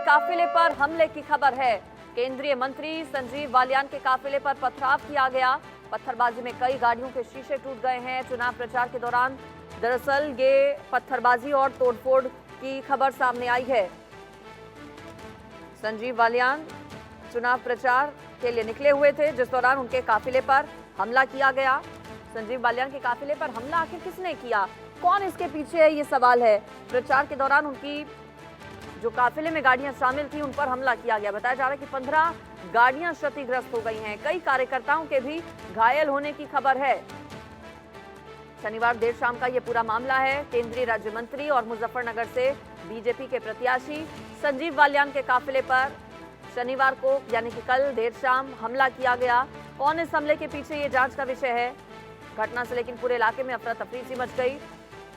काफिले पर हमले की खबर है। केंद्रीय मंत्री संजीव बालियान के काफिले पर पथराव किया गया। पत्थरबाजी में कई गाड़ियों के शीशे टूट गए हैं। चुनाव प्रचार के दौरान दरअसल ये पत्थरबाजी और तोड़फोड़ की खबर सामने आई है। संजीव बालियान चुनाव प्रचार के लिए निकले हुए थे, जिस दौरान उनके काफिले पर हमला किया गया। संजीव बालियान के काफिले पर हमला आखिर किसने किया, कौन इसके पीछे है, ये सवाल है। प्रचार के दौरान उनकी जो काफिले में गाड़ियां शामिल थी उन पर हमला किया गया। बताया जा रहा है कि 15 गाड़ियां क्षतिग्रस्त हो गई हैं। कई कार्यकर्ताओं के भी घायल होने की खबर है। शनिवार देर शाम का ये पूरा मामला है। केंद्रीय राज्य मंत्री और मुजफ्फरनगर से बीजेपी के प्रत्याशी संजीव बालियान के काफिले पर शनिवार को यानी कि कल देर शाम हमला किया गया। कौन इस हमले के पीछे, ये जांच का विषय है। घटना से लेकिन पूरे इलाके में अफरा तफरी सी मच गई।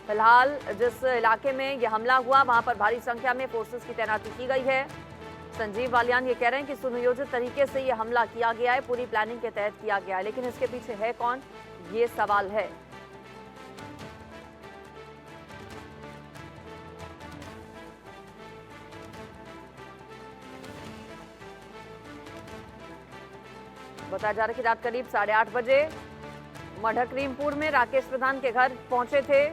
फिलहाल जिस इलाके में यह हमला हुआ वहां पर भारी संख्या में फोर्सेस की तैनाती की गई है। संजीव बालियान ये कह रहे हैं कि सुनियोजित तरीके से यह हमला किया गया है, पूरी प्लानिंग के तहत किया गया है, लेकिन इसके पीछे है कौन, ये सवाल है। बताया जा रहा है कि रात करीब 8:30 बजे मढ़करीमपुर में राकेश प्रधान के घर पहुंचे थे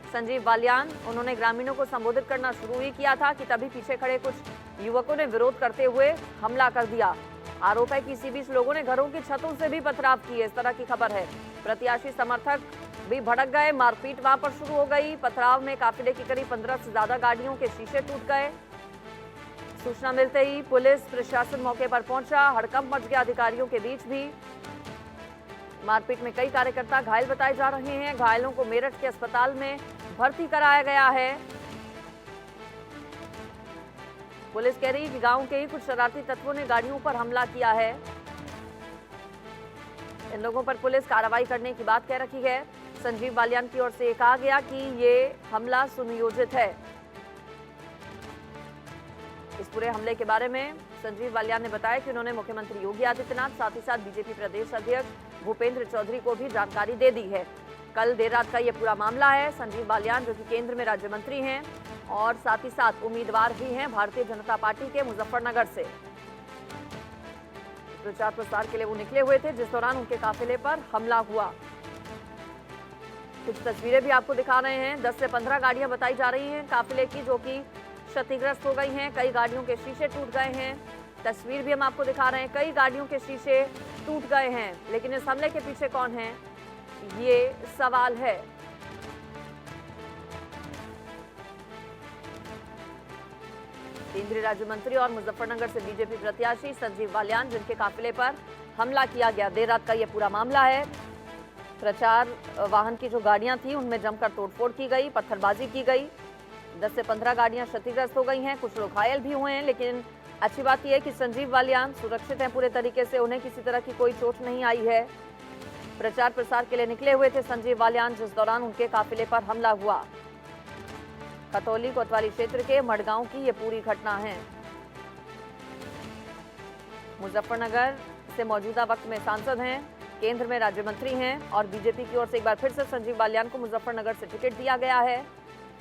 संजीव बालियान। उन्होंने ग्रामीणों को संबोधित करना शुरू ही किया था कि तभी पीछे खड़े कुछ युवकों ने विरोध करते हुए हमला कर दिया। आरोप है कि इसी बीच लोगों ने घरों की छतों से भी पथराव किए, इस तरह की खबर है। प्रत्याशी समर्थक भी भड़क गए, मारपीट वहां पर शुरू हो गई। पथराव में काफिले की करीब 15 से ज्यादा गाड़ियों के शीशे टूट गए। सूचना मिलते ही पुलिस प्रशासन मौके पर पहुंचा, हड़कंप मच गया अधिकारियों के बीच भी। मारपीट में कई कार्यकर्ता घायल बताए जा रहे हैं। घायलों को मेरठ के अस्पताल में भर्ती कराया गया है। पुलिस कह रही है कि गांव के ही कुछ शरारती तत्वों ने गाड़ियों पर हमला किया है। इन लोगों पर पुलिस कार्रवाई करने की बात कह रखी है। संजीव बालियान की ओर से कहा गया कि ये हमला सुनियोजित है। इस पूरे हमले के बारे में संजीव बालियान ने बताया कि उन्होंने मुख्यमंत्री योगी आदित्यनाथ, साथ ही साथ बीजेपी प्रदेश अध्यक्ष भूपेंद्र चौधरी को भी जानकारी दे दी है। कल देर रात का ये पूरा मामला है। संजीव बालियान जो कि केंद्र में राज्य मंत्री हैं और साथ ही साथ उम्मीदवार भी हैं भारतीय जनता पार्टी के मुजफ्फरनगर से। प्रचार प्रसार के लिए वो निकले हुए थे, जिस दौरान उनके काफिले पर हमला हुआ। कुछ तस्वीरें भी आपको दिखा रहे हैं। 10 से 15 गाड़ियां बताई जा रही हैं काफिले की, जो कि क्षतिग्रस्त हो गई हैं। कई गाड़ियों के शीशे टूट गए हैं। तस्वीर भी हम आपको दिखा रहे हैं, कई गाड़ियों के शीशे टूट गए हैं। लेकिन इस हमले के पीछे कौन है, ये सवाल है। केंद्रीय राज्य मंत्री और मुजफ्फरनगर से बीजेपी प्रत्याशी संजीव बालियान, जिनके काफिले पर हमला किया गया। देर रात का यह पूरा मामला है। प्रचार वाहन की जो गाड़ियां थी उनमें जमकर तोड़फोड़ की गई, पत्थरबाजी की गई। 10 से 15 गाड़ियां क्षतिग्रस्त हो गई हैं, कुछ लोग घायल भी हुए हैं। लेकिन अच्छी बात यह है कि संजीव बालियान सुरक्षित हैं पूरे तरीके से, उन्हें किसी तरह की कोई चोट नहीं आई है। प्रचार प्रसार के लिए निकले हुए थे संजीव बालियान, जिस दौरान उनके काफिले पर हमला हुआ। खतौली कोतवाली क्षेत्र के मड़गांव की ये पूरी घटना है। मुजफ्फरनगर से मौजूदा वक्त में सांसद हैं, केंद्र में राज्य मंत्री हैं और बीजेपी की ओर से एक बार फिर से संजीव बालियान को मुजफ्फरनगर से टिकट दिया गया है।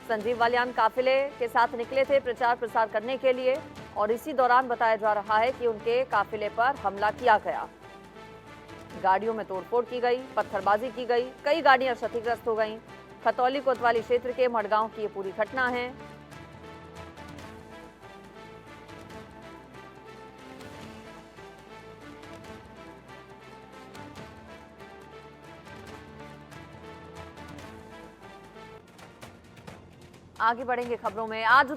संजीव बालियान काफिले के साथ निकले थे प्रचार प्रसार करने के लिए और इसी दौरान बताया जा रहा है कि उनके काफिले पर हमला किया गया। गाड़ियों में तोड़फोड़ की गई, पत्थरबाजी की गई, कई गाड़ियां क्षतिग्रस्त हो गईं। खतौली कोतवाली क्षेत्र के मड़गांव की ये पूरी घटना है। आगे बढ़ेंगे खबरों में। आज